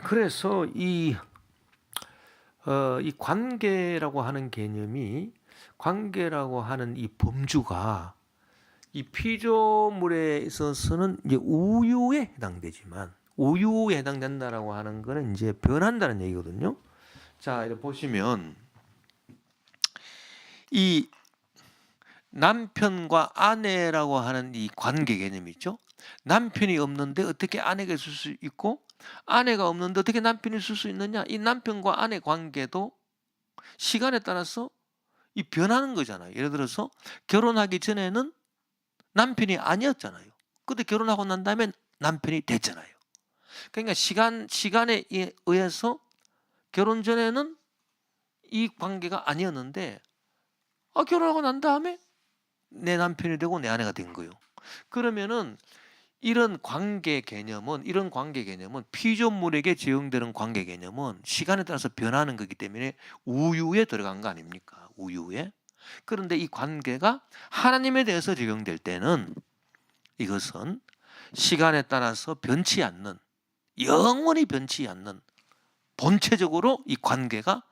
그래서 이 관계라고 하는 개념이 관계라고 하는 이 범주가 이 피조물에 있어서는 이제 우유에 해당되지만 우유에 해당된다라고 하는 거는 이제 변한다는 얘기거든요. 자, 이렇게 보시면 이 남편과 아내라고 하는 이 관계 개념이 있죠. 남편이 없는데 어떻게 아내가 있을 수 있고 아내가 없는데 어떻게 남편이 있을 수 있느냐. 이 남편과 아내 관계도 시간에 따라서 이 변하는 거잖아요. 예를 들어서 결혼하기 전에는 남편이 아니었잖아요. 근데 결혼하고 난 다음에 남편이 됐잖아요. 그러니까 시간에 의해서 결혼 전에는 이 관계가 아니었는데 결혼하고 난 다음에 내 남편이 되고 내 아내가 된 거예요. 그러면은 이런 관계 개념은 피조물에게 적용되는 관계 개념은 시간에 따라서 변하는 거기 때문에 우유에 들어간 거 아닙니까? 우유에. 그런데 이 관계가 하나님에 대해서 적용될 때는 이것은 시간에 따라서 변치 않는, 영원히 변치 않는 본체적으로 이 관계가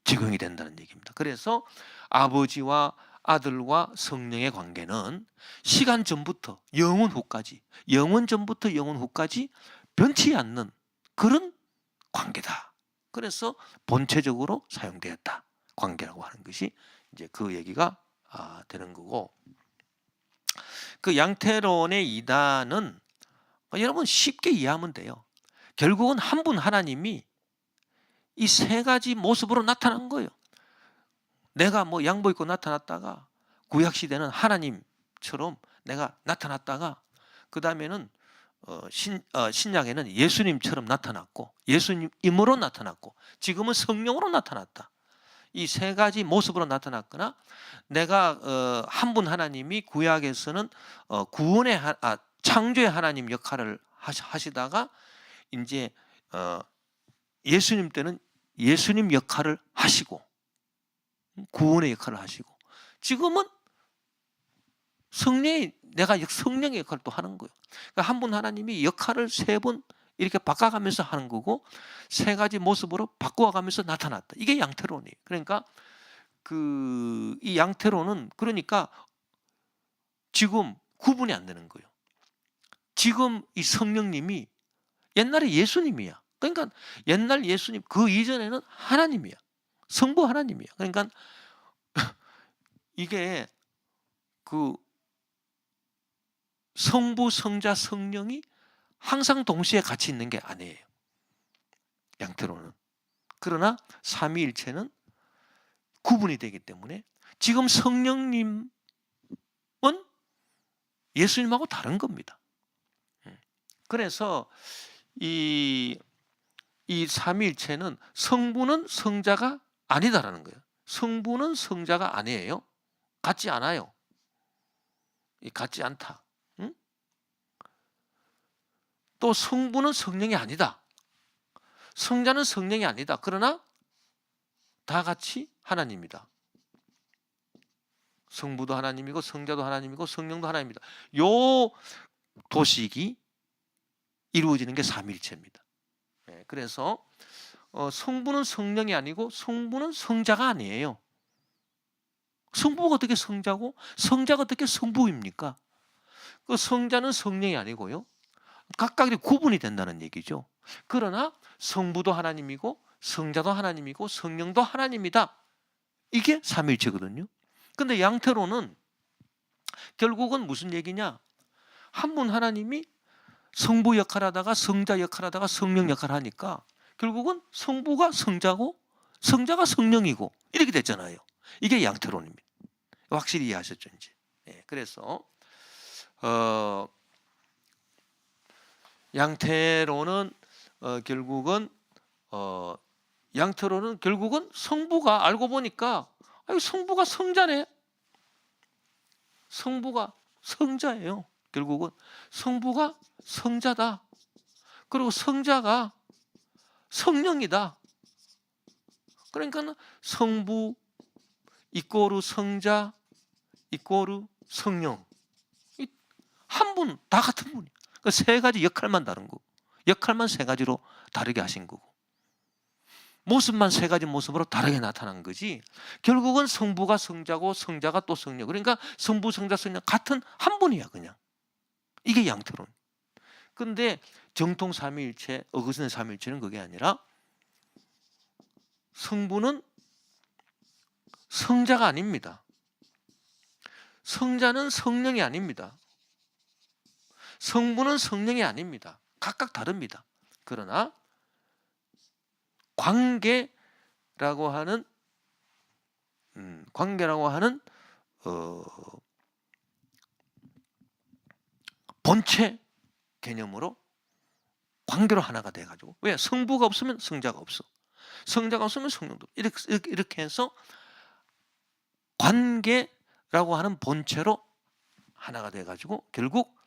적용이 된다는 얘기입니다. 그래서 아버지와 아들과 성령의 관계는 시간 전부터 영원 후까지, 영원 전부터 영원 후까지 변치 않는 그런 관계다. 그래서 본체적으로 사용되었다. 관계라고 하는 것이 이제 그 얘기가 되는 거고, 그 양태론의 이단은 여러분 쉽게 이해하면 돼요. 결국은 한 분 하나님이 이 세 가지 모습으로 나타난 거예요. 내가 뭐 양복 입고 나타났다가 구약 시대는 하나님처럼 내가 나타났다가 그 다음에는 신약에는 예수님처럼 나타났고 예수님으로 나타났고 지금은 성령으로 나타났다. 이 세 가지 모습으로 나타났거나 내가 한 분 하나님이 구약에서는 구원의 창조의 하나님 역할을 하시다가 이제 예수님 때는 예수님 역할을 하시고 구원의 역할을 하시고 지금은 내가 성령의 역할을 또 하는 거예요. 그러니까 한 분 하나님이 역할을 세 번 이렇게 바꿔가면서 하는 거고 세 가지 모습으로 바꿔가면서 나타났다. 이게 양태론이에요. 그러니까 이 양태론은 그러니까 지금 구분이 안 되는 거예요. 지금 이 성령님이 옛날에 예수님이야. 그러니까 옛날 예수님 그 이전에는 하나님이야. 성부 하나님이야. 그러니까 이게 그 성부, 성자, 성령이 항상 동시에 같이 있는 게 아니에요. 양태로는. 그러나 삼위일체는 구분이 되기 때문에 지금 성령님은 예수님하고 다른 겁니다. 그래서 이 삼위일체는 성부는 성자가 아니다라는 거예요. 성부는 성자가 아니에요. 같지 않아요. 같지 않다. 응? 또 성부는 성령이 아니다. 성자는 성령이 아니다. 그러나 다 같이 하나님이다. 성부도 하나님이고 성자도 하나님이고 성령도 하나님이다. 요 도식이 이루어지는 게 삼위일체입니다. 그래서 성부는 성령이 아니고 성부는 성자가 아니에요. 성부가 어떻게 성자고 성자가 어떻게 성부입니까? 그 성자는 성령이 아니고요. 각각 구분이 된다는 얘기죠. 그러나 성부도 하나님이고 성자도 하나님이고 성령도 하나님이다. 이게 삼위일체거든요. 근데 양태로는 결국은 무슨 얘기냐? 한 분 하나님이 성부 역할하다가 성자 역할하다가 성령 역할하니까 결국은 성부가 성자고 성자가 성령이고 이렇게 됐잖아요. 이게 양태론입니다. 확실히 이해하셨죠? 이제. 그래서 양태론은 결국은 성부가 알고 보니까 성부가 성자네. 성부가 성자예요. 결국은 성부가 성자다. 그리고 성자가 성령이다. 그러니까 성부 이꼬르 성자 이꼬르 성령 한 분 다 같은 분이에요. 그 세 가지 역할만 다른 거. 역할만 세 가지로 다르게 하신 거고 모습만 세 가지 모습으로 다르게 나타난 거지 결국은 성부가 성자고 성자가 또 성령 그러니까 성부 성자 성령 같은 한 분이야 그냥 이게 양태론. 근데 정통 삼위일체 어거스틴 삼위일체는 그게 아니라 성부는 성자가 아닙니다. 성자는 성령이 아닙니다. 성부는 성령이 아닙니다. 각각 다릅니다. 그러나 관계라고 하는 본체 개념으로 관계로 하나가 돼가지고 왜 성부가 없으면 성자가 없어. 성자가 없으면 성령도 이렇게 해서 관계라고 하는 본체로 하나가 돼가지고 결국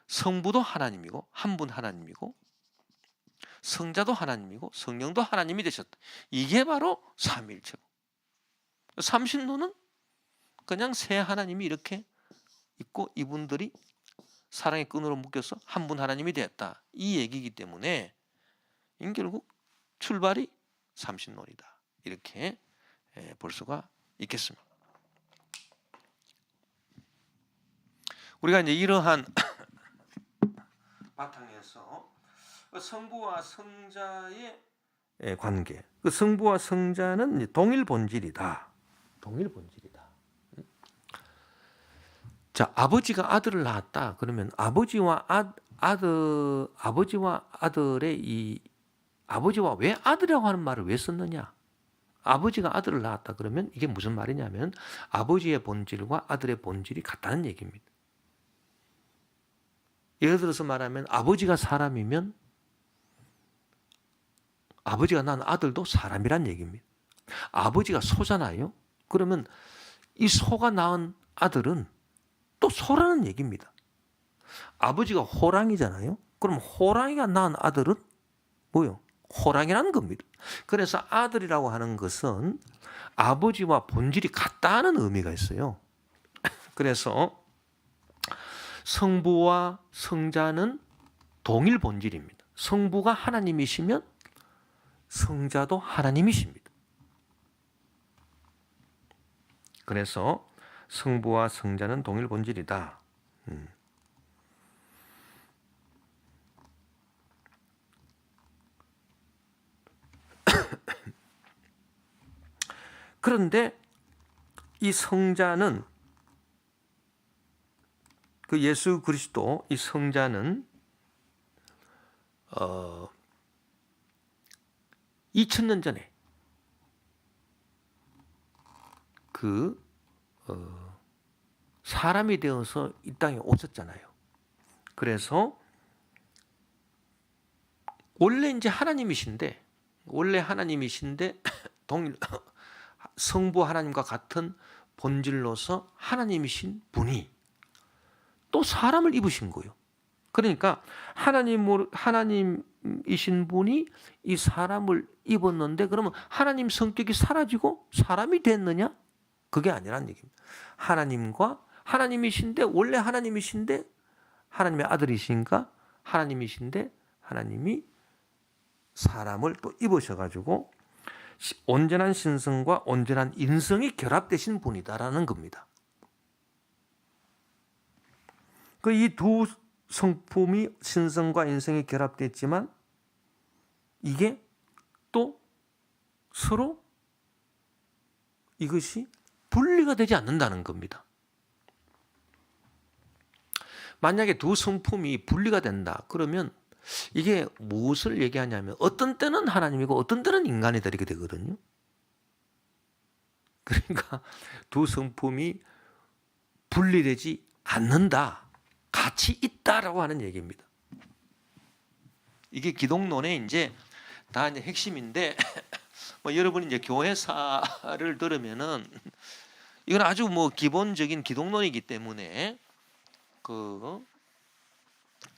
성부도 하나님이고 한 분 하나님이고 성자도 하나님이고 성령도 하나님이 되셨다. 이게 바로 삼위일체고 삼신론은 그냥 세 하나님이 이렇게 있고 이분들이 사랑의 끈으로 묶여서 한 분 하나님이 되었다. 이 얘기이기 때문에 결국 출발이 삼신론이다. 이렇게 볼 수가 있겠습니다. 우리가 이제 이러한 바탕에서 성부와 성자의 관계, 그 성부와 성자는 동일 본질이다. 동일 본질이다. 자, 아버지가 아들을 낳았다. 그러면 아버지와 아들의 이 아버지와 왜 아들이라고 하는 말을 왜 썼느냐? 아버지가 아들을 낳았다. 그러면 이게 무슨 말이냐면 아버지의 본질과 아들의 본질이 같다는 얘기입니다. 예를 들어서 말하면 아버지가 사람이면 아버지가 낳은 아들도 사람이란 얘기입니다. 아버지가 소잖아요. 그러면 이 소가 낳은 아들은 또 소라는 얘기입니다. 아버지가 호랑이잖아요. 그럼 호랑이가 낳은 아들은 뭐요? 호랑이라는 겁니다. 그래서 아들이라고 하는 것은 아버지와 본질이 같다는 의미가 있어요. 그래서 성부와 성자는 동일 본질입니다. 성부가 하나님이시면 성자도 하나님이십니다. 그래서 성부와 성자는 동일 본질이다. 그런데 이 성자는 그 예수 그리스도 이 성자는 2000년 전에 사람이 되어서 이 땅에 오셨잖아요. 그래서 원래 이제 하나님이신데 동일 성부 하나님과 같은 본질로서 하나님이신 분이 또 사람을 입으신 거예요. 그러니까 하나님이신 분이 이 사람을 입었는데 그러면 하나님 성격이 사라지고 사람이 됐느냐? 그게 아니란 얘기입니다. 하나님이신데 원래 하나님이신데 하나님의 아들이신가? 하나님이신데 하나님이 사람을 또 입으셔가지고 온전한 신성과 온전한 인성이 결합되신 분이다라는 겁니다. 그 이 두 성품이 신성과 인성이 결합됐지만 이게 또 서로 이것이 분리가 되지 않는다는 겁니다. 만약에 두 성품이 분리가 된다. 그러면 이게 무엇을 얘기하냐면 어떤 때는 하나님이고 어떤 때는 인간이 되게 되거든요. 그러니까 두 성품이 분리되지 않는다. 같이 있다라고 하는 얘기입니다. 이게 기독론의 이제 다 이제 핵심인데 뭐 여러분이 이제 교회사를 들으면은 이건 아주 뭐 기본적인 기독론이기 때문에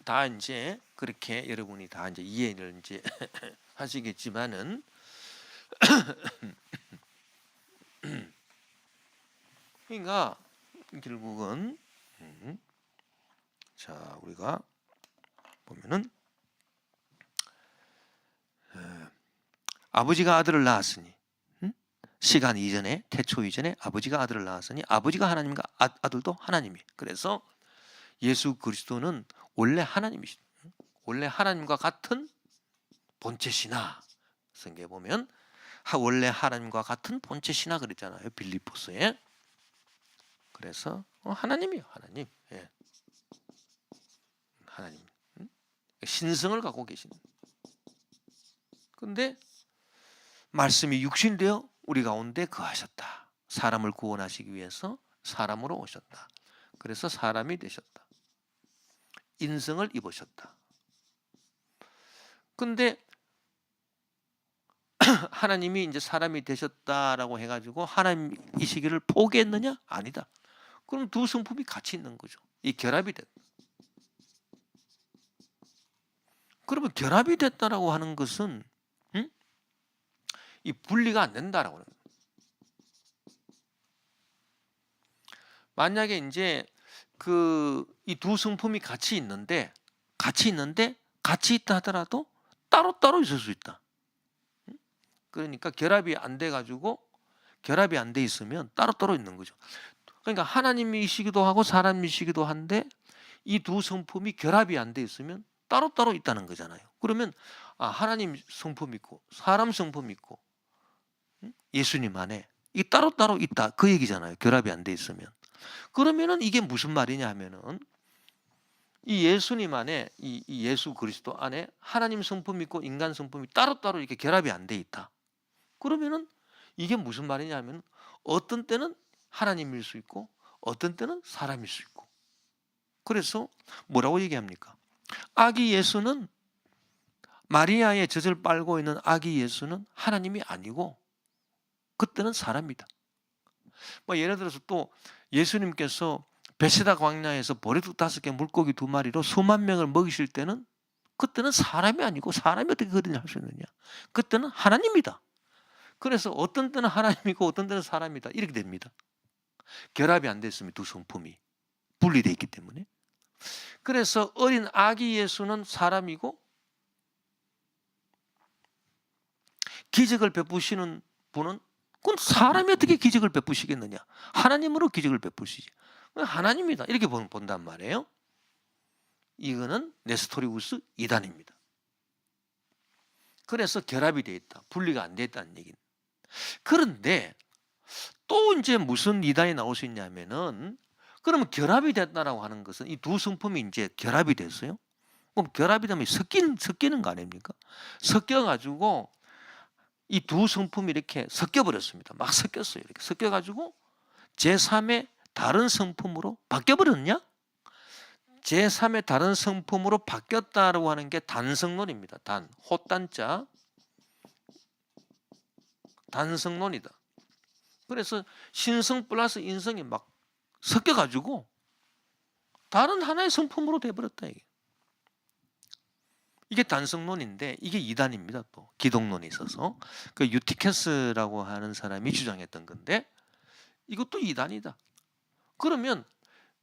다 이제 그렇게 여러분이 다 이제 이해를 이제 하시겠지만은 그러니까 결국은 자 우리가 보면은 아버지가 아들을 낳았으니, 시간 이전에, 태초 이전에 아버지가 아들을 낳았으니 아버지가 하나님과 아들도 하나님이. 그래서 예수 그리스도는 원래 하나님이시다. 원래 하나님과 같은 본체시나. 성경에 보면 원래 하나님과 같은 본체시나 그랬잖아요. 빌립보서에. 그래서 하나님이요. 하나님. 예. 하나님. 신성을 갖고 계신. 근데 말씀이 육신되어 우리 가운데 거하셨다. 사람을 구원하시기 위해서 사람으로 오셨다. 그래서 사람이 되셨다. 인성을 입으셨다. 근데 하나님이 이제 사람이 되셨다라고 해가지고 하나님이시기를 포기했느냐? 아니다. 그럼 두 성품이 같이 있는 거죠. 이 결합이 됐다. 그러면 결합이 됐다라고 하는 것은 이 분리가 안 된다라고 하는 거예요. 만약에 이제 이 두 성품이 같이 있는데 같이 있다 하더라도 따로따로 있을 수 있다. 그러니까 결합이 안 돼 가지고 결합이 안 돼 있으면 따로따로 있는 거죠. 그러니까 하나님이시기도 하고 사람이시기도 한데 이 두 성품이 결합이 안 돼 있으면 따로따로 있다는 거잖아요. 그러면 하나님 성품 있고 사람 성품 있고 예수님 안에 이 따로따로 있다 그 얘기잖아요. 결합이 안 돼 있으면. 그러면은 이게 무슨 말이냐 하면은 이 예수님 안에 이 예수 그리스도 안에 하나님 성품 있고 인간 성품이 따로따로 이렇게 결합이 안 돼 있다. 그러면은 이게 무슨 말이냐 하면 어떤 때는 하나님일 수 있고 어떤 때는 사람일 수 있고. 그래서 뭐라고 얘기합니까? 아기 예수는 마리아의 젖을 빨고 있는 아기 예수는 하나님이 아니고 그때는 사람이다. 뭐 예를 들어서 또 예수님께서 베세다 광야에서 보리떡 5개 물고기 2마리로 수만 명을 먹이실 때는 그때는 사람이 아니고 사람이 어떻게 그런 일을 할 수 있느냐? 그때는 하나님이다. 그래서 어떤 때는 하나님이고 어떤 때는 사람이다. 이렇게 됩니다. 결합이 안 됐으면 두 성품이 분리되어 있기 때문에. 그래서 어린 아기 예수는 사람이고 기적을 베푸시는 분은 그건 사람이 어떻게 기적을 베푸시겠느냐? 하나님으로 기적을 베푸시지. 하나님이다. 이렇게 본단 말이에요. 이거는 네스토리우스 이단입니다. 그래서 결합이 되어 있다. 분리가 안 되어 있다는 얘기는. 그런데 또 이제 무슨 이단이 나올 수 있냐면은 그러면 결합이 됐다라고 하는 것은 이 두 성품이 이제 결합이 됐어요. 그럼 결합이 되면 섞이는 거 아닙니까? 섞여가지고 이 두 성품이 이렇게 섞여버렸습니다. 막 섞였어요. 이렇게 섞여가지고 제3의 다른 성품으로 바뀌어버렸냐? 제3의 다른 성품으로 바뀌었다라고 하는 게 단성론입니다. 호단자 단성론이다. 그래서 신성 플러스 인성이 막 섞여가지고 다른 하나의 성품으로 돼버렸다. 이게 단성론인데 이게 이단입니다. 또 기독론에 있어서 그 유티케스라고 하는 사람이 주장했던 건데 이것도 이단이다. 그러면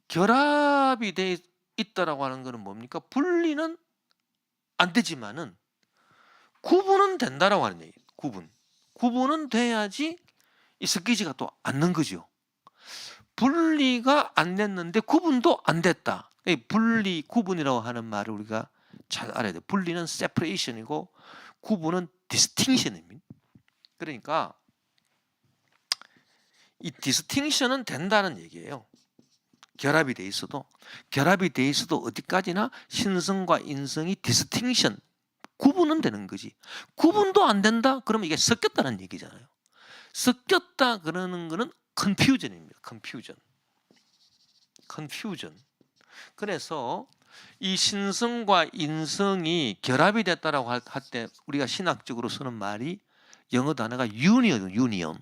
결합이 돼 있다라고 하는 것은 뭡니까? 분리는 안 되지만은 구분은 된다라고 하는 얘기예요. 구분은 돼야지 이 섞이지가 또 않는 거죠. 분리가 안 됐는데 구분도 안 됐다. 구분이라고 하는 말을 우리가 잘 알아야 돼요. 분리는 separation이고 구분은 distinction입니다. 그러니까 이 distinction은 된다는 얘기예요. 결합이 돼 있어도 어디까지나 신성과 인성이 distinction 구분은 되는 거지. 구분도 안 된다? 그러면 이게 섞였다는 얘기잖아요. 섞였다 그러는 거는 confusion입니다. confusion. 그래서 이 신성과 인성이 결합이 됐다라고 할 때 우리가 신학적으로 쓰는 말이 영어 단어가 union.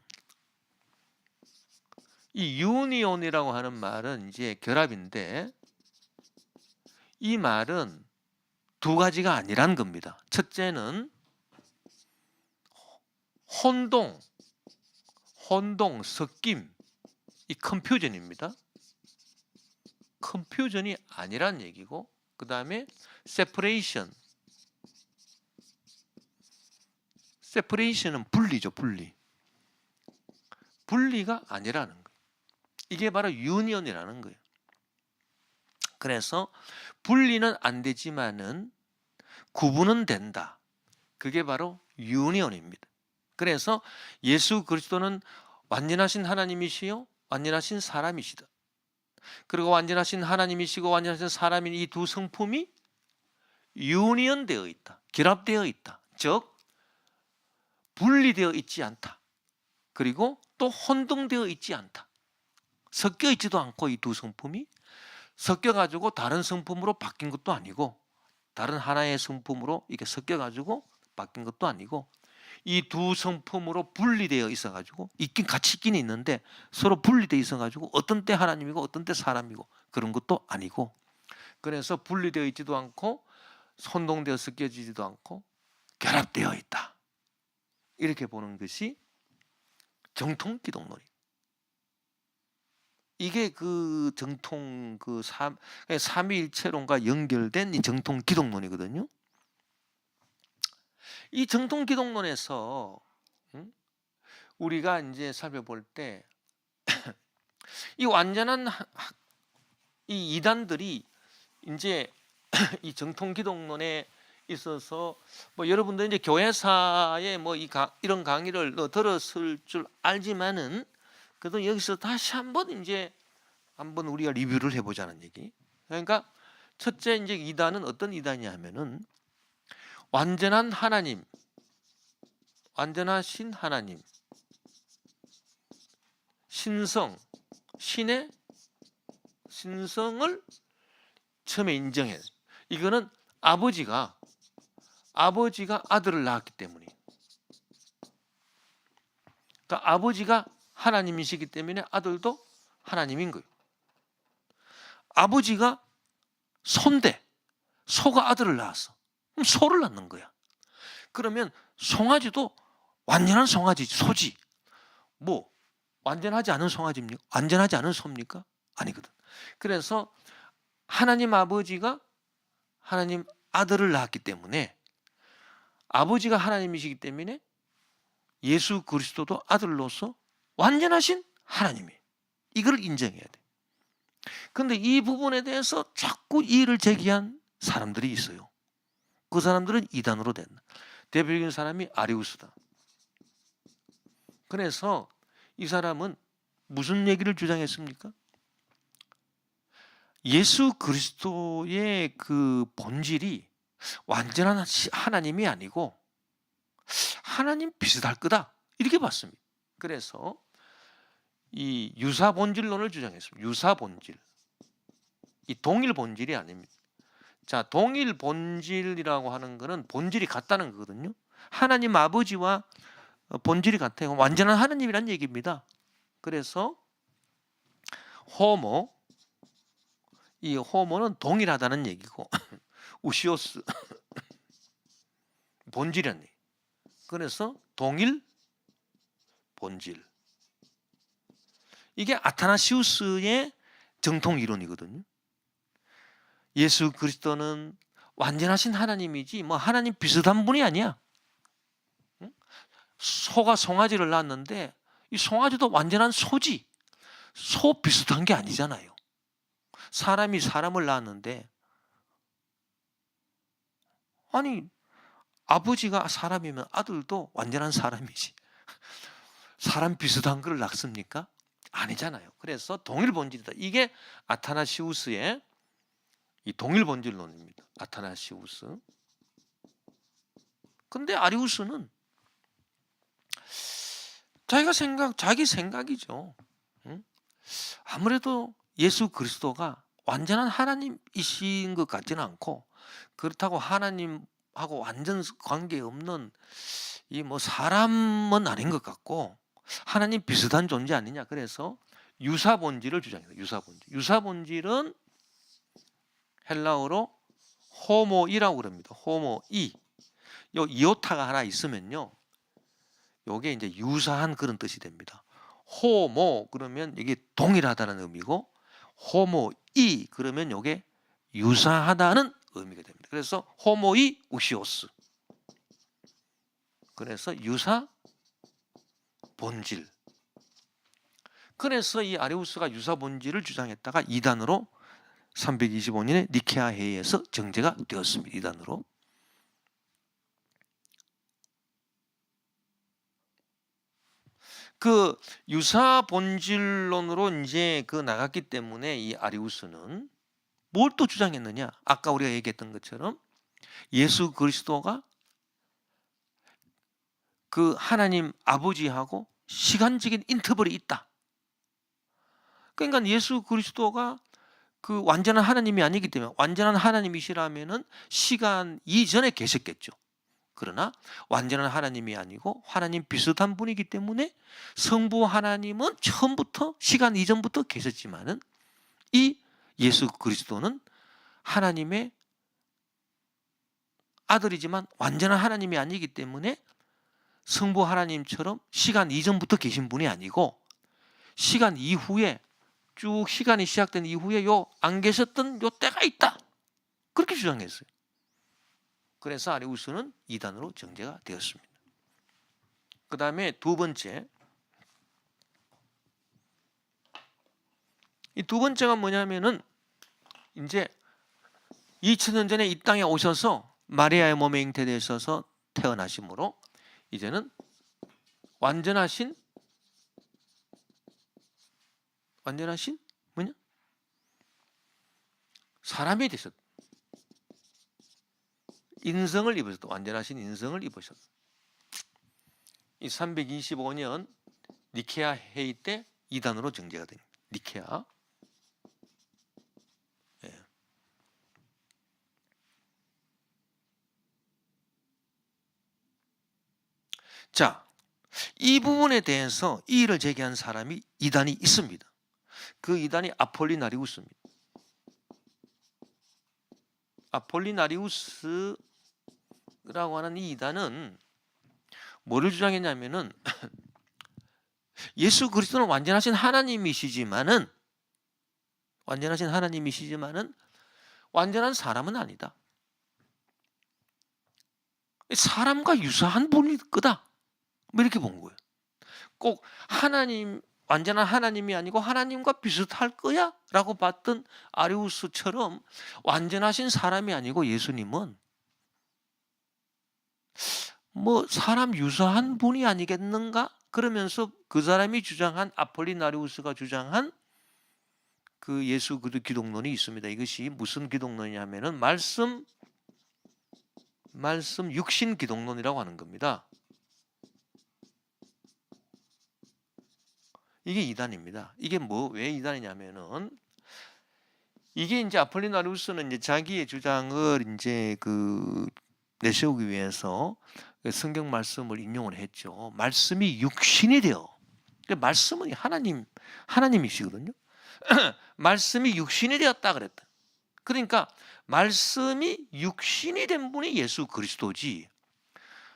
이 union이라고 하는 말은 이제 결합인데 이 말은 두 가지가 아니란 겁니다. 첫째는 혼동, 섞임, 이 컨퓨전입니다. 컨퓨전이 아니란 얘기고 그 다음에 세퍼레이션 separation은 분리죠, 분리. 분리가 아니라는 거예요. 이게 바로 유니언이라는 거예요. 그래서 분리는 안 되지만은 구분은 된다. 그게 바로 유니언입니다. 그래서 예수 그리스도는 완전하신 하나님이시요 완전하신 사람이시다. 그리고 완전하신 하나님이시고 완전하신 사람인 이 두 성품이 유니언되어 있다. 결합되어 있다. 즉 분리되어 있지 않다. 그리고 또 혼동되어 있지 않다. 섞여 있지도 않고 이 두 성품이 섞여가지고 다른 성품으로 바뀐 것도 아니고 다른 하나의 성품으로 이렇게 섞여가지고 바뀐 것도 아니고 이 두 성품으로 분리되어 있어가지고 같이 있긴 있는데 서로 분리되어 있어가지고 어떤 때 하나님이고 어떤 때 사람이고 그런 것도 아니고 그래서 분리되어 있지도 않고 혼동되어 섞여지지도 않고 결합되어 있다. 이렇게 보는 것이 정통 기독론이. 이게 그 정통 그 삼위일체론과 연결된 이 정통 기독론이거든요. 이 정통 기독론에서 우리가 이제 살펴볼 때 이 완전한 이 이단들이 이제 이 정통 기독론에 있어서 뭐 여러분들 이제 교회사에 뭐 이런 강의를 들었을 줄 알지만은 그래도 여기서 다시 한번 우리가 리뷰를 해보자는 얘기. 그러니까 첫째 이제 이단은 어떤 이단이냐면은 완전한 하나님, 완전하신 하나님, 신성, 신의 신성을 처음에 인정해. 이거는 아버지가 아들을 낳았기 때문에. 그러니까 아버지가 하나님이시기 때문에 아들도 하나님인 거예요. 아버지가 소인데 소가 아들을 낳았어. 그럼 소를 낳는 거야. 그러면 송아지도 완전한 송아지, 소지. 뭐 완전하지 않은 송아지입니까? 완전하지 않은 소입니까? 아니거든. 그래서 하나님 아버지가 하나님 아들을 낳았기 때문에 아버지가 하나님이시기 때문에 예수 그리스도도 아들로서 완전하신 하나님이에요. 이걸 인정해야 돼. 그런데 이 부분에 대해서 자꾸 이의를 제기한 사람들이 있어요. 그 사람들은 이단으로 된다. 대표적인 사람이 아리우스다. 그래서 이 사람은 무슨 얘기를 주장했습니까? 예수 그리스도의 그 본질이 완전한 하나님이 아니고 하나님 비슷할 거다. 이렇게 봤습니다. 그래서 이 유사 본질론을 주장했습니다. 유사 본질. 이 동일 본질이 아닙니다. 자, 동일 본질이라고 하는 거는 본질이 같다는 거거든요. 하나님 아버지와 본질이 같아요. 완전한 하나님이란 얘기입니다. 그래서 호모, 이 호모는 동일하다는 얘기고 우시오스 본질이란 얘기. 그래서 동일 본질. 이게 아타나시우스의 정통 이론이거든요. 예수 그리스도는 완전하신 하나님이지 뭐 하나님 비슷한 분이 아니야. 소가 송아지를 낳았는데 이 송아지도 완전한 소지. 소 비슷한 게 아니잖아요. 사람이 사람을 낳았는데 아니 아버지가 사람이면 아들도 완전한 사람이지. 사람 비슷한 걸 낳습니까? 아니잖아요. 그래서 동일 본질이다. 이게 아타나시우스의 이 동일 본질론입니다. 아타나시우스. 근데 아리우스는 자기 생각이죠. 응? 아무래도 예수 그리스도가 완전한 하나님이신 것 같지는 않고 그렇다고 하나님하고 완전 관계없는 이 뭐 사람은 아닌 것 같고 하나님 비슷한 존재 아니냐. 그래서 유사 본질을 주장해요. 유사 본질. 유사 본질은 헬라어로 호모이라고 그럽니다. 호모이. 요 이오타가 하나 있으면요. 요게 이제 유사한 그런 뜻이 됩니다. 호모 그러면 이게 동일하다는 의미고 호모이 그러면 요게 유사하다는 의미가 됩니다. 그래서 호모이 우시오스. 그래서 유사 본질. 그래서 이 아리우스가 유사 본질을 주장했다가 이단으로 325년에 니케아 회의에서 정제가 되었습니다. 이단으로. 그 유사 본질론으로 이제 나갔기 때문에 이 아리우스는 뭘 또 주장했느냐? 아까 우리가 얘기했던 것처럼 예수 그리스도가 그 하나님 아버지하고 시간적인 인터벌이 있다. 그러니까 예수 그리스도가 그 완전한 하나님이 아니기 때문에, 완전한 하나님이시라면은 시간 이전에 계셨겠죠. 그러나 완전한 하나님이 아니고 하나님 비슷한 분이기 때문에 성부 하나님은 처음부터 시간 이전부터 계셨지만은 이 예수 그리스도는 하나님의 아들이지만 완전한 하나님이 아니기 때문에 성부 하나님처럼 시간 이전부터 계신 분이 아니고 시간 이후에 쭉 시간이 시작된 이후에 안 계셨던 때가 있다. 그렇게 주장했어요. 그래서 아리우스는 이단으로 정제가 되었습니다. 그 다음에 두 번째. 이 두 번째가 뭐냐면은 이제 2000년 전에 이 땅에 오셔서 마리아의 몸에 잉태되셔서 태어나심으로 이제는 완전하신 뭐냐? 사람이 되셨다. 인성을 입으셨다. 완전하신 인성을 입으셨다. 이 325년 니케아 회의 때 이단으로 정제가 됩니다. 니케아. 예. 자, 이 부분에 대해서 이의를 제기한 사람이 이단이 있습니다. 그 이단이 아폴리나리우스입니다. 아폴리나리우스라고 하는 이 이단은 뭐를 주장했냐면은 예수 그리스도는 완전하신 하나님이시지만은 완전한 사람은 아니다. 사람과 유사한 분일 거다. 뭐 이렇게 본 거예요. 꼭 완전한 하나님이 아니고 하나님과 비슷할 거야 라고 봤던 아리우스처럼 완전하신 사람이 아니고 예수님은 뭐 사람 유사한 분이 아니겠는가? 그러면서 그 사람이 주장한 아폴리나리우스가 주장한 그 예수 그리스도 기독론이 있습니다. 이것이 무슨 기독론이냐면은 말씀 육신 기독론이라고 하는 겁니다. 이게 이단입니다. 이게 왜 이단이냐면은 이게 이제 아폴리나리우스는 이제 자기의 주장을 이제 내세우기 위해서 성경 말씀을 인용을 했죠. 말씀이 육신이 되어. 말씀은 하나님이시거든요. 말씀이 육신이 되었다 그랬다. 그러니까 말씀이 육신이 된 분이 예수 그리스도지.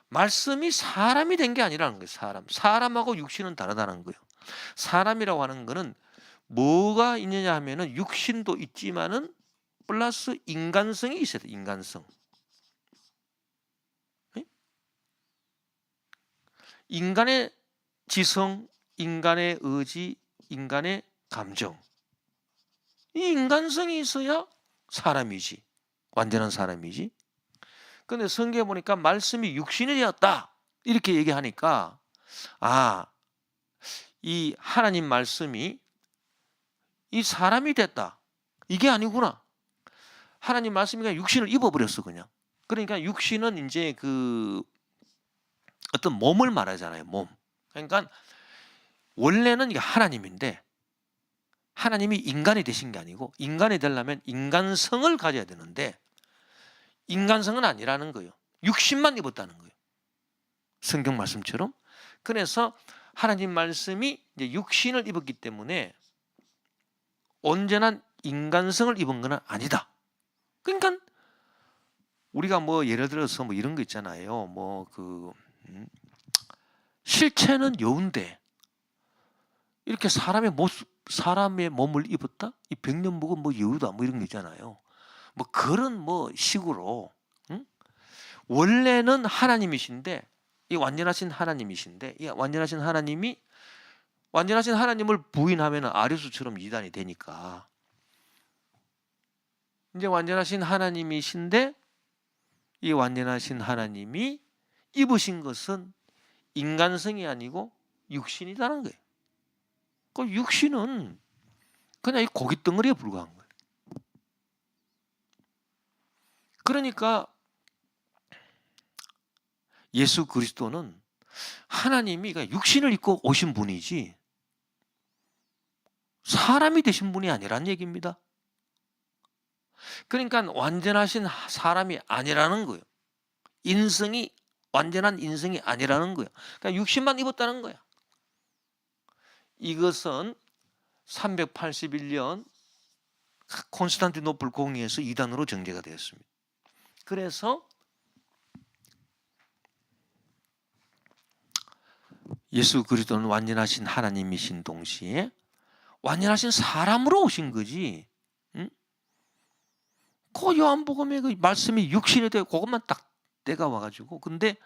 말씀이 사람이 된 게 아니라는 거예요. 사람하고 육신은 다르다는 거예요. 사람이라고 하는 거는 뭐가 있느냐 하면은 육신도 있지만은 플러스 인간성이 있어야 돼. 인간성. 인간의 지성, 인간의 의지, 인간의 감정. 이 인간성이 있어야 사람이지. 완전한 사람이지. 근데 성경에 보니까 말씀이 육신이 되었다. 이렇게 얘기하니까 이 하나님 말씀이 이 사람이 됐다. 이게 아니구나. 하나님 말씀이 그냥 육신을 입어버렸어 그냥. 그러니까 육신은 이제 어떤 몸을 말하잖아요. 몸. 그러니까 원래는 이게 하나님인데 하나님이 인간이 되신 게 아니고 인간이 되려면 인간성을 가져야 되는데 인간성은 아니라는 거예요. 육신만 입었다는 거예요. 성경 말씀처럼. 그래서 하나님 말씀이 이제 육신을 입었기 때문에 온전한 인간성을 입은 건 아니다. 그러니까 우리가 예를 들어서 이런 거 있잖아요. 실체는 여운데 이렇게 사람의 몸을 입었다? 이 100년 묵은 여우다 이런 거 있잖아요. 그런 식으로 원래는 하나님이신데 이 완전하신 하나님이신데, 이 완전하신 하나님을 부인하면 아리수처럼 이단이 되니까, 이제 완전하신 하나님이신데 이 완전하신 하나님이 입으신 것은 인간성이 아니고 육신이라는 거예요. 그 육신은 그냥 이 고깃덩어리에 불과한 거예요. 그러니까 예수 그리스도는 하나님이 육신을 입고 오신 분이지 사람이 되신 분이 아니란 얘기입니다. 그러니까 완전하신 사람이 아니라는 거예요. 완전한 인성이 아니라는 거예요. 그러니까 육신만 입었다는 거야. 이것은 381년 콘스탄티노플 공의에서 이단으로 정죄가 되었습니다. 그래서 예수 그리스도는 완전하신 하나님이신 동시에 완전하신 사람으로 오신 거지. 응? 그 요한복음의 그 말씀이 육신에 대해 그것만 딱 때가 와가지고. 근데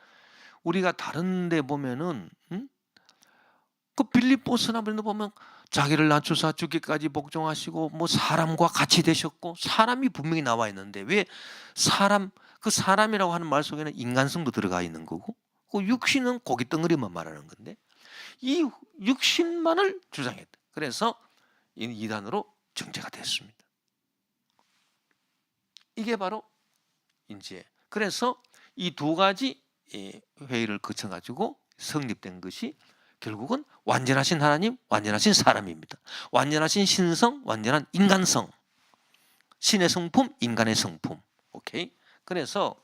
우리가 다른 데 보면은 그 빌립보서나 이런 데 보면 자기를 낮추사 죽기까지 복종하시고 뭐 사람과 같이 되셨고, 사람이 분명히 나와 있는데 왜 그 사람이라고 하는 말 속에는 인간성도 들어가 있는 거고, 그 육신은 고깃덩어리만 말하는 건데 이 육신만을 주장했다. 그래서 이단으로 정죄가 됐습니다. 이게 바로 이제 그래서 이 두 가지 회의를 거쳐가지고 성립된 것이 결국은 완전하신 하나님, 완전하신 사람입니다. 완전하신 신성, 완전한 인간성. 신의 성품, 인간의 성품. 오케이? 그래서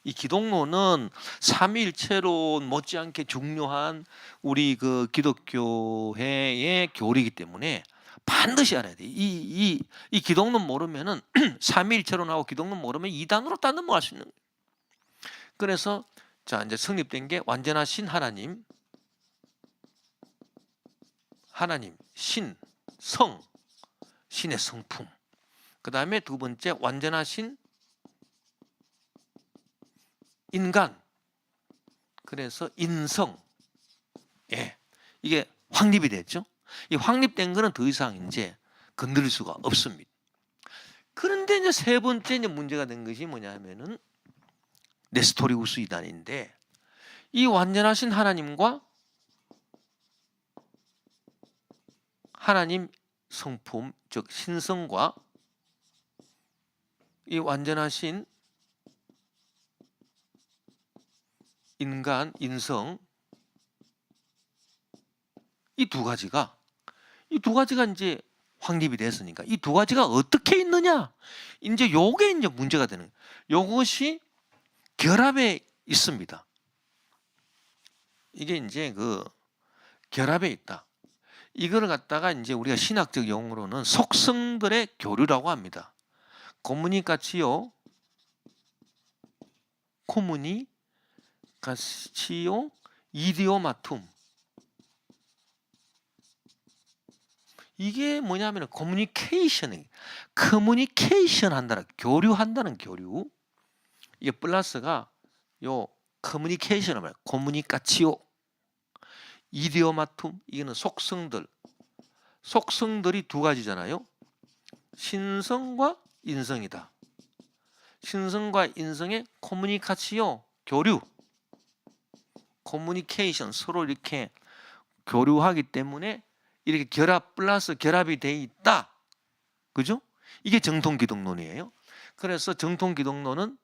이 기독론은 삼위일체론 못지않게 중요한 우리 그 기독교회의 교리이기 때문에 반드시 알아야 돼. 이 기독론 모르면은 삼위일체론하고 기독론 모르면 이단으로 딱 넘어갈 수 있는 거예요. 그래서 자, 이제 성립된 게 완전하신 하나님, 신, 성, 신의 성품. 그 다음에 두 번째 완전하신 인간, 그래서 인성. 예, 이게 확립이 됐죠. 이 확립된 거는 더 이상 이제 건드릴 수가 없습니다. 그런데 이제 세 번째 이제 문제가 된 것이 뭐냐면은 네스토리우스 이단인데, 이 완전하신 하나님과 하나님 성품, 즉 신성과 이 완전하신 인간, 인성, 이 두 가지가 이제 확립이 됐으니까 이 두 가지가 어떻게 있느냐? 이제 요게 이제 문제가 되는 거예요. 요것이 결합에 있습니다. 이게 이제 그 결합에 있다. 이거를 갖다가 이제 우리가 신학적 용어로는 속성들의 교류라고 합니다. 코무니카치오, 이디오마툼. 이게 뭐냐면 커뮤니케이션 한다는, 교류한다는 교류. 이게 플러스가 요 커뮤니케이션을 말해요. 코무니카치오, 이디오마툼. 이거는 속성들이 두 가지잖아요. 신성과 인성이다. 신성과 인성의 코무니카치오, 교류. 커뮤니케이션, 서로 이렇게 교류하기 때문에 이렇게 결합 플러스 결합이 돼 있다. 그죠? 이게 정통 기독론이에요. 그래서 정통 기독론은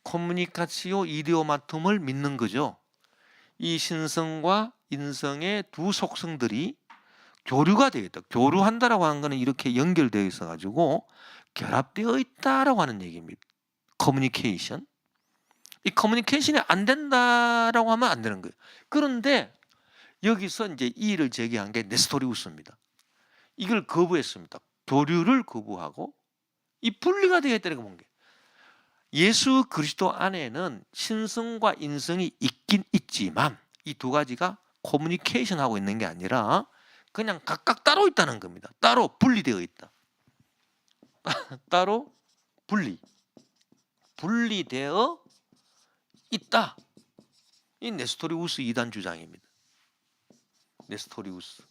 코무니카치오 이디오마툼을 믿는 거죠. 이 신성과 인성의 두 속성들이 교류가 되어 있다. 교류한다라고 하는 거는 이렇게 연결되어 있어 가지고 결합되어 있다라고 하는 얘기입니다. 커뮤니케이션. 이 커뮤니케이션이 안 된다라고 하면 안 되는 거예요. 그런데 여기서 이제 이의를 제기한 게 네스토리우스입니다. 이걸 거부했습니다. 교류를 거부하고 이 분리가 되어 있다는 본 게. 예수 그리스도 안에는 신성과 인성이 있긴 있지만 이 두 가지가 커뮤니케이션 하고 있는 게 아니라 그냥 각각 따로 있다는 겁니다. 따로 분리되어 있다. 따로 분리되어 있다. 이 네스토리우스 이단 주장입니다. 네스토리우스.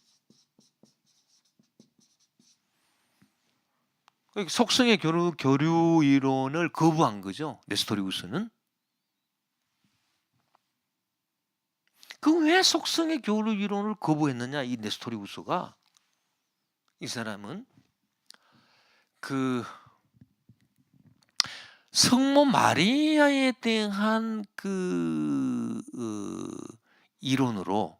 속성의 교류 이론을 거부한 거죠. 네스토리우스는. 그 왜 속성의 교류 이론을 거부했느냐? 이 네스토리우스가. 이 사람은 그 성모 마리아에 대한 이론으로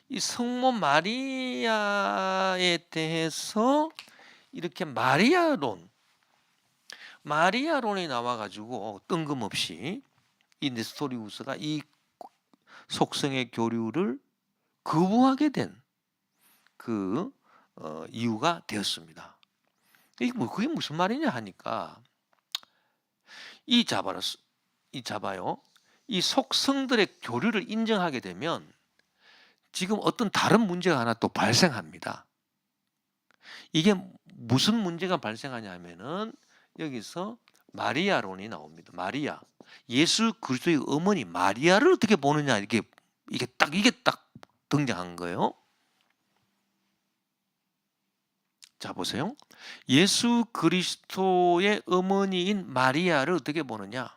이 성모 마리아에 대해서 이렇게 마리아론이 나와가지고 뜬금없이 이 네스토리우스가 이 속성의 교류를 거부하게 된 그 이유가 되었습니다. 그게 무슨 말이냐 하니까 이 자바요. 이 속성들의 교류를 인정하게 되면 지금 어떤 다른 문제가 하나 또 발생합니다. 이게 무슨 문제가 발생하냐면은 여기서 마리아론이 나옵니다. 마리아. 예수 그리스도의 어머니 마리아를 어떻게 보느냐 이게 딱 등장한 거예요. 자 보세요. 예수 그리스도의 어머니인 마리아를 어떻게 보느냐?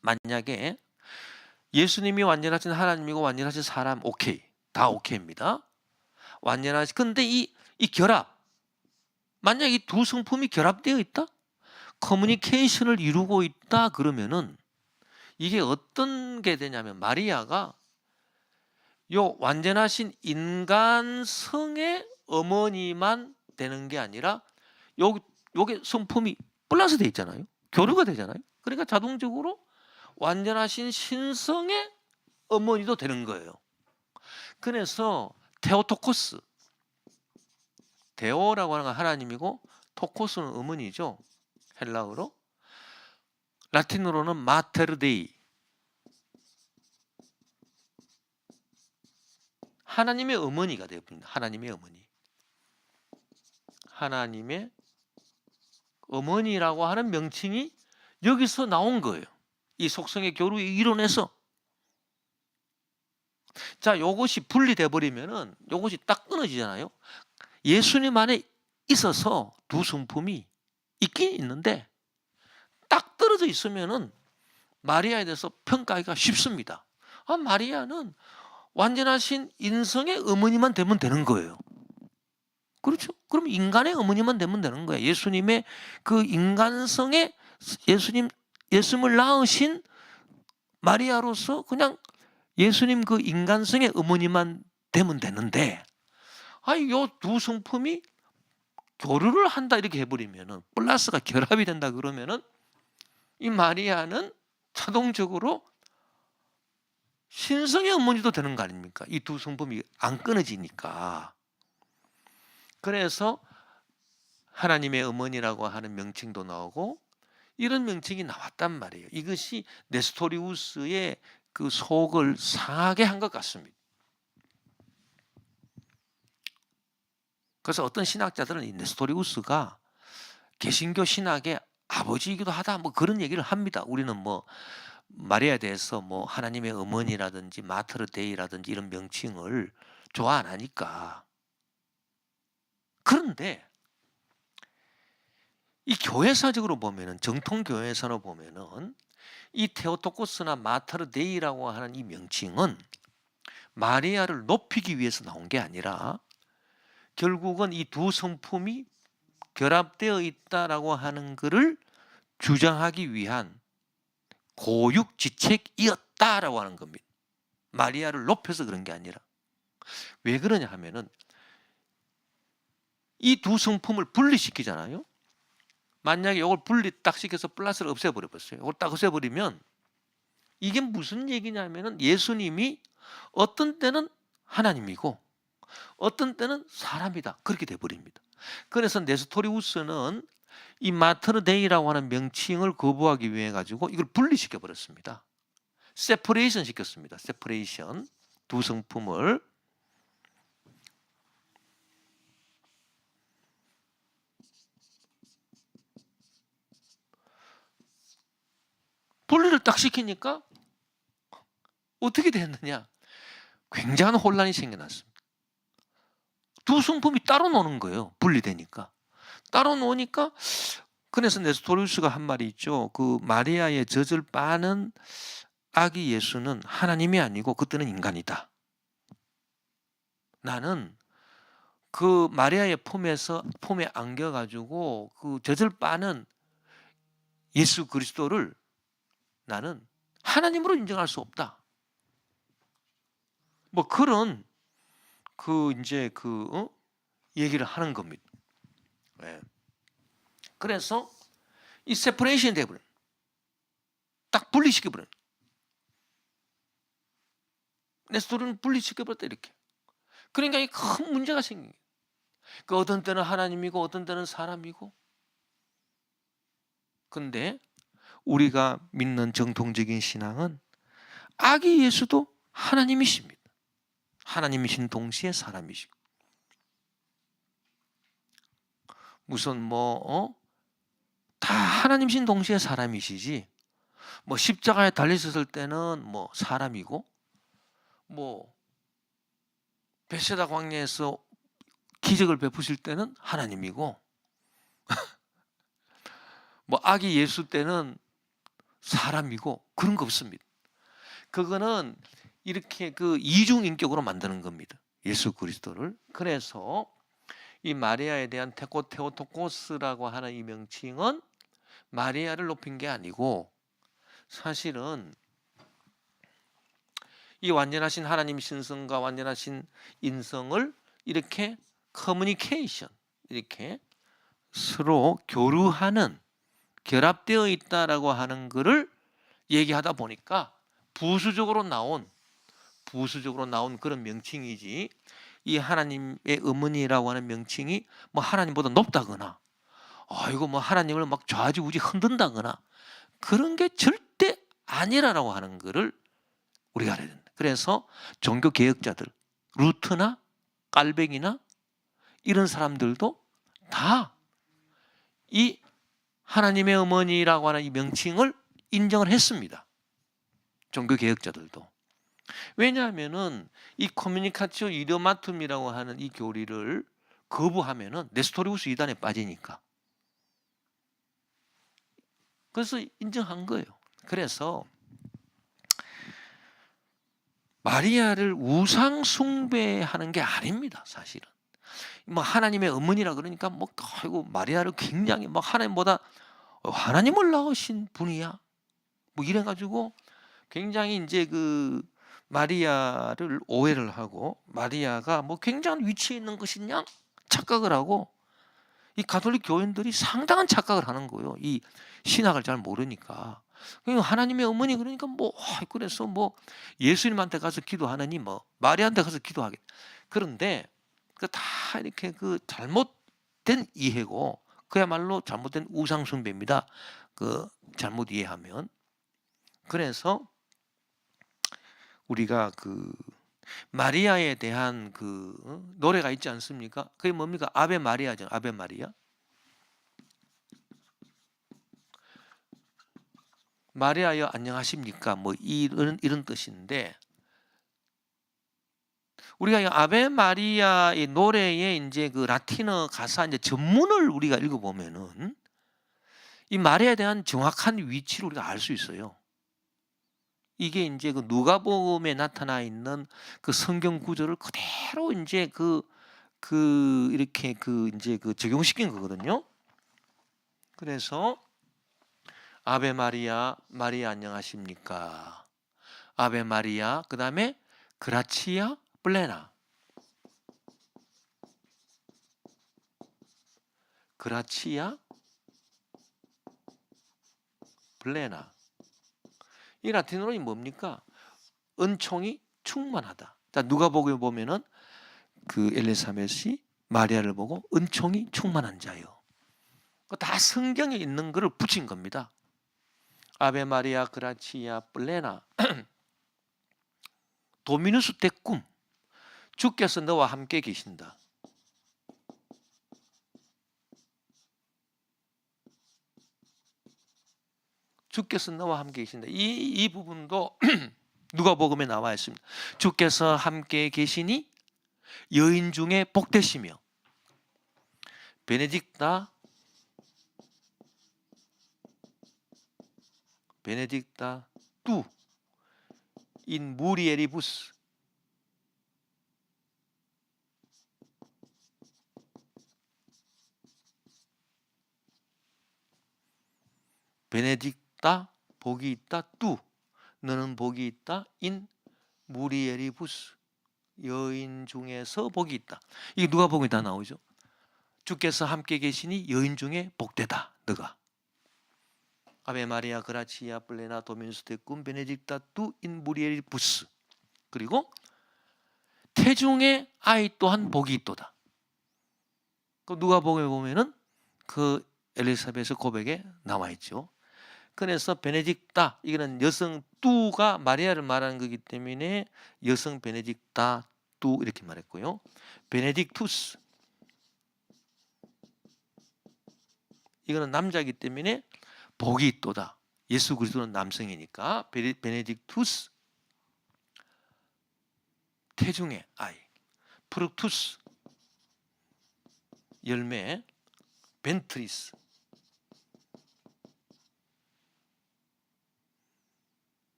만약에 예수님이 완전하신 하나님이고 완전하신 사람 오케이. 다 오케이입니다. 완전하신 근데 이 결합 만약 이 두 성품이 결합되어 있다? 커뮤니케이션을 이루고 있다 그러면은 이게 어떤 게 되냐면 마리아가 요 완전하신 인간성의 어머니만 되는 게 아니라 요게 성품이 플러스 돼 있잖아요. 교류가 되잖아요. 그러니까 자동적으로 완전하신 신성의 어머니도 되는 거예요. 그래서 테오토코스, 데오라고 하는 건 하나님이고 토코스는 어머니죠. 헬라어로. 라틴어로는 마테르데이. 하나님의 어머니가 되어버립니다. 하나님의 어머니. 하나님의 어머니라고 하는 명칭이 여기서 나온 거예요. 이 속성의 교류 이론에서. 자, 요것이 분리돼 버리면은 요것이 딱 끊어지잖아요. 예수님 안에 있어서 두 성품이 있긴 있는데 딱 떨어져 있으면은 마리아에 대해서 평가하기가 쉽습니다. 마리아는 완전하신 인성의 어머니만 되면 되는 거예요. 그렇죠? 그럼 인간의 어머니만 되면 되는 거예요. 예수님의 그 인간성의 예수님을 낳으신 마리아로서 그냥 예수님 그 인간성의 어머니만 되면 되는데, 요 두 성품이 교류를 한다 이렇게 해버리면은 플러스가 결합이 된다 그러면은 이 마리아는 자동적으로 신성의 어머니도 되는 거 아닙니까? 이 두 성품이 안 끊어지니까. 그래서 하나님의 어머니라고 하는 명칭도 나오고 이런 명칭이 나왔단 말이에요. 이것이 네스토리우스의 그 속을 상하게 한 것 같습니다. 그래서 어떤 신학자들은 이 네스토리우스가 개신교 신학의 아버지이기도 하다 뭐 그런 얘기를 합니다. 우리는 뭐 마리아에 대해서 뭐 하나님의 어머니라든지 마터르 데이라든지 이런 명칭을 좋아 안 하니까. 그런데 이 교회사적으로 보면은 정통 교회사로 보면은 이 테오토코스나 마터르 데이라고 하는 이 명칭은 마리아를 높이기 위해서 나온 게 아니라 결국은 이 두 성품이 결합되어 있다라고 하는 것을 주장하기 위한 고육지책이었다라고 하는 겁니다. 마리아를 높여서 그런 게 아니라. 왜 그러냐 하면은 이 두 성품을 분리시키잖아요. 만약에 이걸 분리 딱 시켜서 플러스를 없애버렸어요. 이걸 딱 없애버리면 이게 무슨 얘기냐면은 예수님이 어떤 때는 하나님이고 어떤 때는 사람이다. 그렇게 돼버립니다. 그래서 네스토리우스는 이 마터르 데이라고 하는 명칭을 거부하기 위해 가지고 이걸 분리시켜 버렸습니다. 세퍼레이션 시켰습니다. 세퍼레이션. 두 성품을. 분리를 딱 시키니까 어떻게 됐느냐? 굉장한 혼란이 생겨났습니다. 두 성품이 따로 노는 거예요. 분리되니까. 따로 노니까 그래서 네스토리우스가 한 말이 있죠. 그 마리아의 젖을 빠는 아기 예수는 하나님이 아니고 그때는 인간이다. 나는 그 마리아의 품에 안겨가지고 그 젖을 빠는 예수 그리스도를 나는 하나님으로 인정할 수 없다. 뭐 그런 이제 얘기를 하는 겁니다. 네. 그래서 이 세퍼레이션이 돼버려. 딱 분리시켜버려. 네스토리는 분리시켜버렸다 이렇게. 그러니까 이 큰 문제가 생긴 거예요. 그 어떤 때는 하나님이고 어떤 때는 사람이고. 근데 우리가 믿는 정통적인 신앙은 아기 예수도 하나님이십니다. 하나님이신 동시에 사람이시고. 무슨 다 하나님이신 동시에 사람이시지. 뭐 십자가에 달리셨을 때는 뭐 사람이고, 뭐 베세다 광야에서 기적을 베푸실 때는 하나님이고, 뭐 아기 예수 때는 사람이고 그런 거 없습니다. 그거는 이렇게 그 이중인격으로 만드는 겁니다. 예수 그리스도를. 그래서 이 마리아에 대한 테오토코스라고 하는 이 명칭은 마리아를 높인 게 아니고 사실은 이 완전하신 하나님 신성과 완전하신 인성을 이렇게 커뮤니케이션, 이렇게 서로 교류하는, 결합되어 있다라고 하는 것을 얘기하다 보니까 부수적으로 나온 그런 명칭이지, 이 하나님의 어머니라고 하는 명칭이 뭐 하나님보다 높다거나 이거 뭐 하나님을 막 좌지우지 흔든다거나 그런 게 절대 아니라고 하는 것을 우리가 알아야 된다. 그래서 종교 개혁자들, 루트나 깔뱅이나 이런 사람들도 다 이 하나님의 어머니라고 하는 이 명칭을 인정을 했습니다. 종교 개혁자들도. 왜냐하면은 이 커뮤니카치오 이디오마툼이라고 하는 이 교리를 거부하면은 네스토리우스 이단에 빠지니까. 그래서 인정한 거예요. 그래서 마리아를 우상 숭배하는 게 아닙니다, 사실은. 뭐 하나님의 어머니라 그러니까 뭐 아이고 마리아를 굉장히 막 하나님보다 하나님을 낳으신 분이야. 뭐 이래 가지고 굉장히 이제 그 마리아를 오해를 하고 마리아가 뭐 굉장한 위치에 있는 것이냐 착각을 하고 이 가톨릭 교인들이 상당한 착각을 하는 거예요. 이 신학을 잘 모르니까. 하나님의 어머니 그러니까 뭐 그래서 뭐 예수님한테 가서 기도하느니 뭐 마리아한테 가서 기도하게. 그런데 그 다 이렇게 그 잘못된 이해고 그야말로 잘못된 우상 숭배입니다. 그 잘못 이해하면. 그래서 우리가 그 마리아에 대한 그 노래가 있지 않습니까? 그게 뭡니까? 아베 마리아죠. 아베 마리아. 마리아여 안녕하십니까? 뭐 이런 뜻인데 우리가 이 아베 마리아의 노래의 이제 그 라틴어 가사 이제 전문을 우리가 읽어보면은 이 마리아에 대한 정확한 위치를 우리가 알 수 있어요. 이게 이제 그 누가복음에 나타나 있는 그 성경 구절을 그대로 이제 이렇게 이제 적용시킨 거거든요. 그래서 아베 마리아, 마리아 안녕하십니까? 아베 마리아, 그 다음에 그라치아 플레나. 그라치아 플레나. 이 라틴어로 뭡니까? 은총이 충만하다. 자, 누가복음에 보면은 그 엘리사벳이 마리아를 보고 은총이 충만한 자요. 다 성경에 있는 것을 붙인 겁니다. 아베 마리아 그라치아 플레나. 도미누스 테쿰. 주께서 너와 함께 계신다. 주께서 너와 함께 계신다. 이 부분도 누가복음에 나와 있습니다. 주께서 함께 계시니 여인 중에 복되시며 베네딕타 뚜 인 무리에리부스 베네딕타 복이 있다 뚜 너는 복이 있다 인 무리에리부스 여인 중에서 복이 있다. 이게 누가복음에 다 나오죠. 주께서 함께 계시니 여인 중에 복되다 너가. 아베 마리아 그라치아 플레나 도미누스 테쿰 베네딕타 뚜 인 무리에리부스. 그리고 태중의 아이 또한 복이 있도다. 그 누가복음에 보면은 그 엘리사벳의 고백에 나와 있죠. 그래서 베네딕타 이거는 여성 뚜가 마리아를 말하는 거기 때문에 여성 베네딕타 뚜 이렇게 말했고요. 베네딕투스 이거는 남자이기 때문에 복이 있도다. 예수 그리스도는 남성이니까 베네딕투스 태중의 아이 프루투스 열매 벤트리스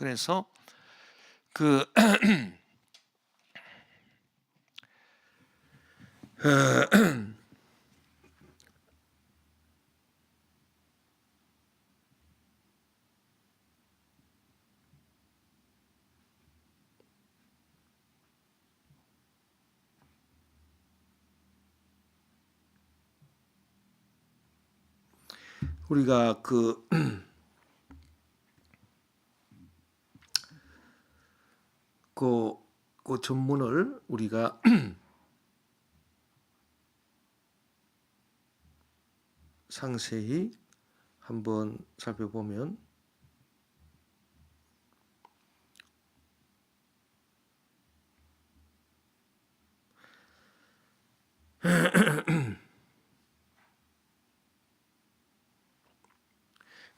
그래서 그 우리가 그 전문을 우리가 상세히 한번 살펴보면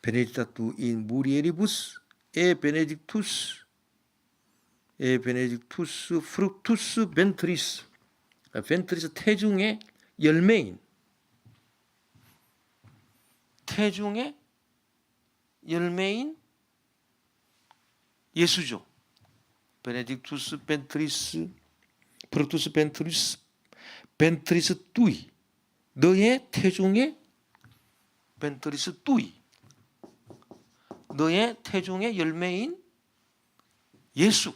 베네딕타 인 무리에리부스 에 베네딕투스 프루투스 벤트리스 벤트리스 태중의 열매인 예수죠. 베네딕투스 벤트리스 프루투스 벤트리스 뚜이 너의 태중의 벤트리스 뚜이 너의 태중의 열매인 예수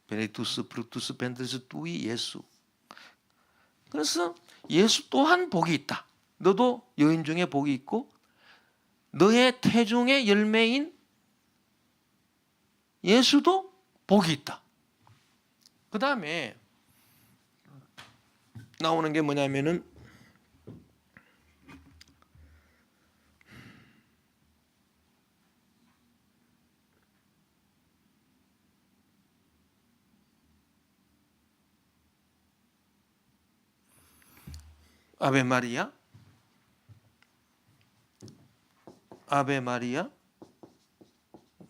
베네투스 프루투스 벤트리스 뚜이 예수. 그래서 예수 또한 복이 있다. 너도 여인 중에 복이 있고 너의 태중의 열매인 예수도 복이 있다. 그 다음에 나오는 게 뭐냐면은 아베 마리아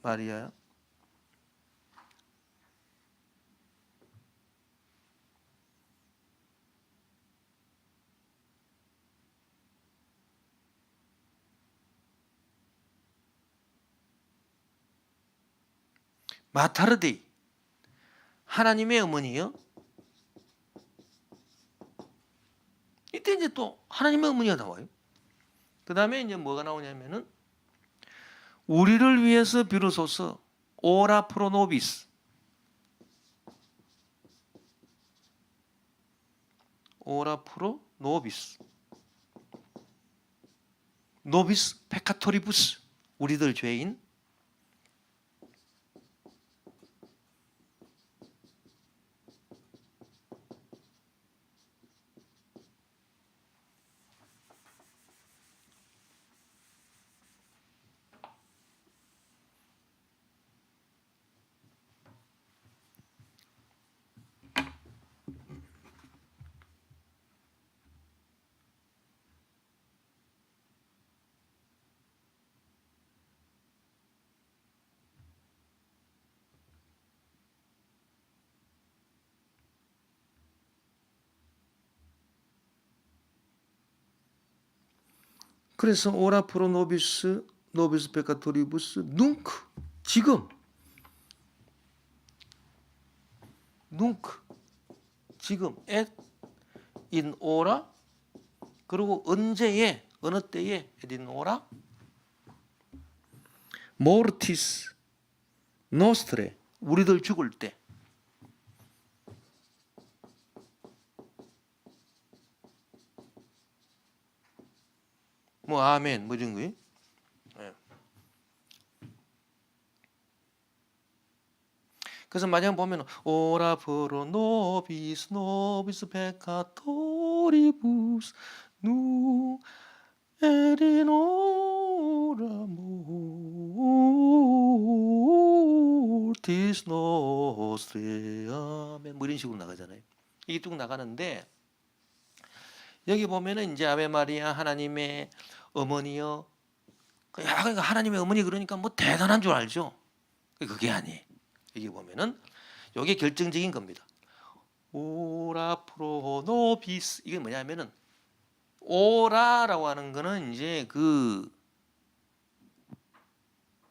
마리아야 마타르데이 하나님의 어머니요. 이때 이제 또 하나님의 어머니가 나와요. 그 다음에 이제 뭐가 나오냐면은 우리를 위해서 비로소서 오라 프로 노비스 노비스 페카토리부스 우리들 죄인 그래서 오라 프로 노비스 노비스 페카토리부스 눅 지금 눅 지금 at in ora 그리고 언제에 어느 때에 at in ora mortis nostre 우리들 죽을 때 뭐 아멘 뭐 이런 거예요. 네. 그래서 마지막 보면 오라 프로 노비스 노비스 페카토리부스 누 에리노라 모티스 노스트레 아멘 뭐 이런 식으로 나가잖아요. 이게 쭉 나가는데 여기 보면은 이제 아베 마리아 하나님의 어머니요. 그러니까 하나님의 어머니 그러니까 뭐 대단한 줄 알죠. 그게 아니에요. 여기 보면은 이게 결정적인 겁니다. 오라 프로 노비스 이게 뭐냐면은 오라라고 하는 거는 이제 그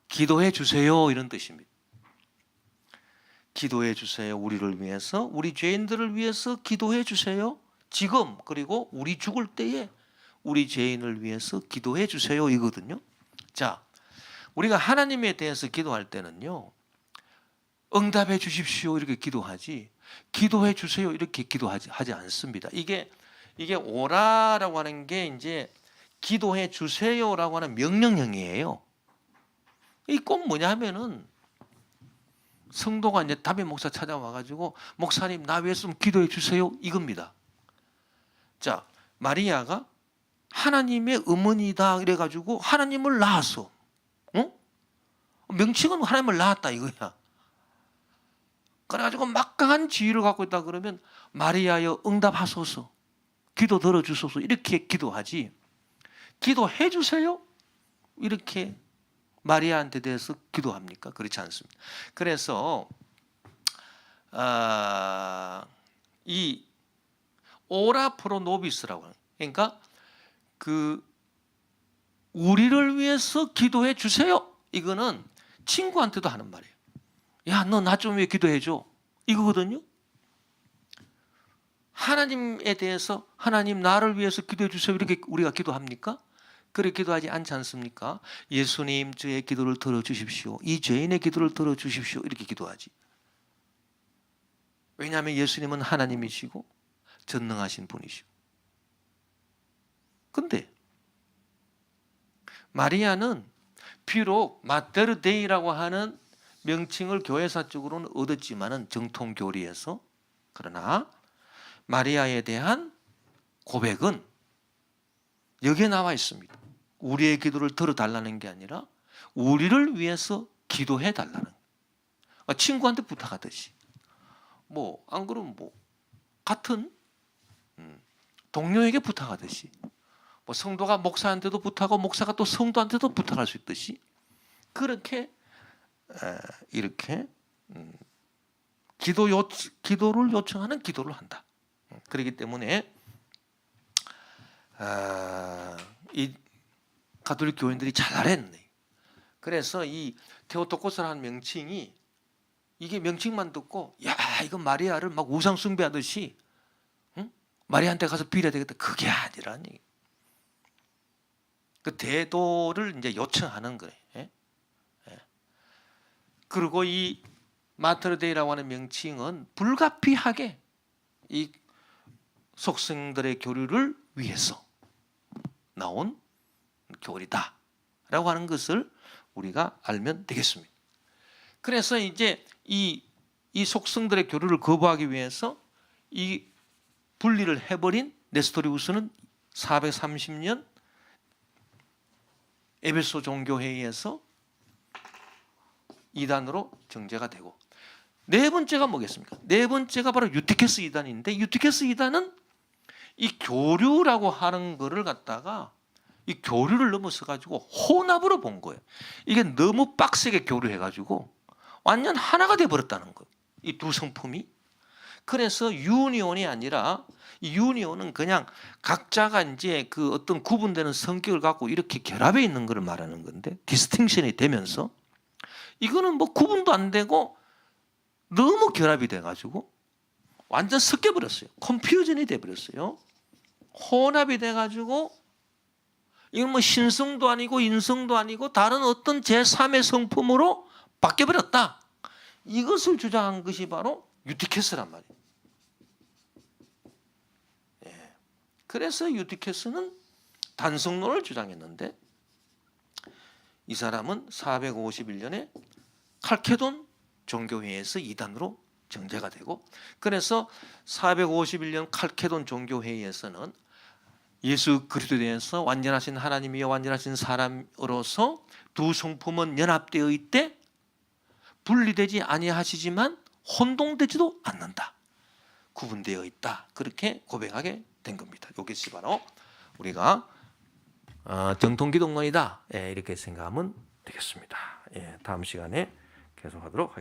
기도해 주세요 이런 뜻입니다. 기도해 주세요. 우리를 위해서 우리 죄인들을 위해서 기도해 주세요. 지금 그리고 우리 죽을 때에 우리 죄인을 위해서 기도해 주세요 이거든요. 자, 우리가 하나님에 대해서 기도할 때는요. 응답해 주십시오 이렇게 기도하지 기도해 주세요 이렇게 기도하지 않습니다. 이게 오라라고 하는 게 이제 기도해 주세요라고 하는 명령형이에요. 이 꼭 뭐냐면은 성도가 이제 담임 목사 찾아와 가지고 목사님 나 위해서 좀 기도해 주세요 이겁니다. 자, 마리아가 하나님의 어머니다 이래 가지고 하나님을 낳았어. 어? 명칭은 하나님을 낳았다 이거야. 그래가지고 막강한 지위를 갖고 있다 그러면 마리아여 응답하소서 기도 들어주소서 이렇게 기도하지 기도해 주세요 이렇게 마리아한테 대해서 기도합니까? 그렇지 않습니다. 그래서 이 오라 프로 노비스라고 하는 그러니까 그 우리를 위해서 기도해 주세요 이거는 친구한테도 하는 말이에요. 야, 너 나 좀 왜 기도해줘? 이거거든요. 하나님에 대해서 하나님 나를 위해서 기도해 주세요 이렇게 우리가 기도합니까? 그렇게 기도하지 않지 않습니까? 예수님 저의 기도를 들어주십시오. 이 죄인의 기도를 들어주십시오 이렇게 기도하지. 왜냐하면 예수님은 하나님이시고 전능하신 분이시고 근데 마리아는 비록 마테르 데이라고 하는 명칭을 교회사 쪽으로는 얻었지만은 정통 교리에서 그러나 마리아에 대한 고백은 여기에 나와 있습니다. 우리의 기도를 들어달라는 게 아니라 우리를 위해서 기도해 달라는 친구한테 부탁하듯이 뭐 안 그러면 뭐 같은 동료에게 부탁하듯이 뭐 성도가 목사한테도 부탁하고 목사가 또 성도한테도 부탁할 수 있듯이 그렇게 이렇게 기도를 요청하는 기도를 한다. 그렇기 때문에 이 가톨릭 교인들이 잘 알았네. 그래서 이 테오토코스라는 명칭이 이게 명칭만 듣고 야 이건 마리아를 막 우상 숭배하듯이 응? 마리아한테 가서 빌어야 되겠다 그게 아니라니. 그 대도를 이제 요청하는 거예요. 그리고 이 마터데이라고 하는 명칭은 불가피하게 이 속성들의 교류를 위해서 나온 교리다라고 하는 것을 우리가 알면 되겠습니다. 그래서 이제 이 속성들의 교류를 거부하기 위해서 이 분리를 해버린 네스토리우스는 430년 에베소 종교회의에서 이단으로 정죄가 되고 네 번째가 뭐겠습니까? 네 번째가 바로 유티케스 이단인데 유티케스 이단은 이 교류라고 하는 거를 갖다가 이 교류를 넘어서 가지고 혼합으로 본 거예요. 이게 너무 빡세게 교류해 가지고 완전 하나가 돼 버렸다는 거예요. 이 두 성품이. 그래서 유니온이 아니라 이 유니온은 그냥 각자가 이제 그 어떤 구분되는 성격을 갖고 이렇게 결합해 있는 것을 말하는 건데 디스팅션이 되면서 이거는 뭐 구분도 안 되고 너무 결합이 돼가지고 완전 섞여버렸어요. 컴퓨전이 돼버렸어요. 혼합이 돼가지고 이건 뭐 신성도 아니고 인성도 아니고 다른 어떤 제3의 성품으로 바뀌어버렸다. 이것을 주장한 것이 바로 유티케스란 말이에요. 예. 그래서 유티케스는 단성론을 주장했는데 이 사람은 451년에 칼케돈 종교회의에서 이단으로 정죄가 되고 그래서 451년 칼케돈 종교회의에서는 예수 그리스도에 대해서 완전하신 하나님이여 완전하신 사람으로서 두 성품은 연합되어 있되 분리되지 아니하시지만 혼동되지도 않는다. 구분되어 있다. 그렇게 고백하게 된 겁니다. 이것이 바로 우리가 정통기독론이다. 이렇게 생각하면 되겠습니다. 다음 시간에 계속하도록 하겠습니다.